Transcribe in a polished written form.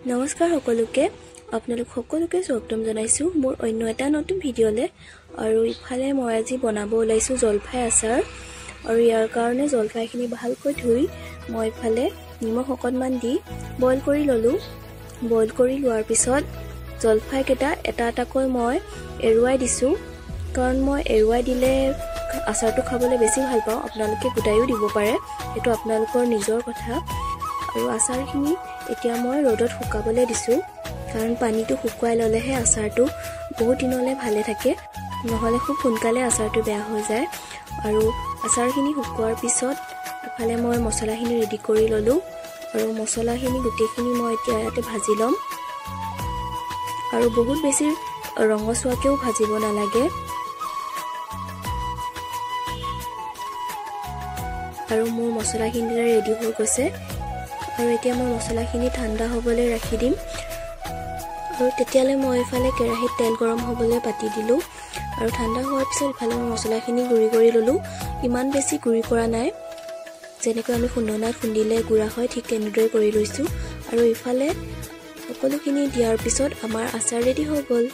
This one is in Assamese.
নমস্কাৰ সকলোকে আপোনালোক সকলোকে স্বাগতম জনাইছো মোৰ অন্য এটা নতুন ভিডিঅ'লে আৰু ইফালে মই আজি বনাব ওলাইছো জলফাই আচাৰ আৰু ইয়াৰ কাৰণে জলফাইখিনি ভালকৈ ধুই মই ইফালে নিমখ অকণমান দি বইল কৰি ললো বইল কৰি লোৱাৰ পিছত জলফাই কেটা এটা এটাকৈ মই এৰুৱাই দিছো কাৰণ মই এৰুৱাই দিলে আচাৰটো খাবলৈ বেছি ভাল পাওঁ আপোনালোকে গুটাইও দিব পাৰে এটো আপোনালোকৰ নিজৰ কথা আৰু আচাৰখিনি এতিয়া মই ৰ'দত শুকাবলৈ দিছো কাৰণ পানীটো শুকুৱাই ললেহে আচাৰটো বহুত দিনলৈ ভালে থাকে নহলে খুব সোনকালে আচাৰটো বেয়া হৈ যায় আৰু আচাৰখিনি শুকুৱাৰ পিছত এফালে মই মছলাখিনি ৰেডি কৰি ললো আৰু মছলাখিনি গুটেখিনি মই এতিয়া ইয়াতে ভাজি লম আৰু বহুত বেছি ৰঙচুৱাকেও ভাজিব নালাগে আৰু মোৰ মছলাখিনি ৰেডি হৈ গৈছে আৰু এতিয়া মই মছলাখিনি ঠাণ্ডা হ'বলৈ ৰাখি দিম আৰু তেতিয়ালে মই ইফালে কেৰাহীত তেল গৰম হ'বলৈ পাতি দিলো আৰু ঠাণ্ডা হোৱাৰ পিছত ইফালে মই মছলাখিনি গুৰি কৰি ললো ইমান বেছি গুৰি কৰা নাই যেনেকৈ আমি খুন্দনাত খুন্দিলে গুৰা হয় ঠিক তেনেদৰে কৰি লৈছো আৰু ইফালে সকলোখিনি দিয়াৰ পিছত আমাৰ আচাৰ ৰেডি হৈ গ'ল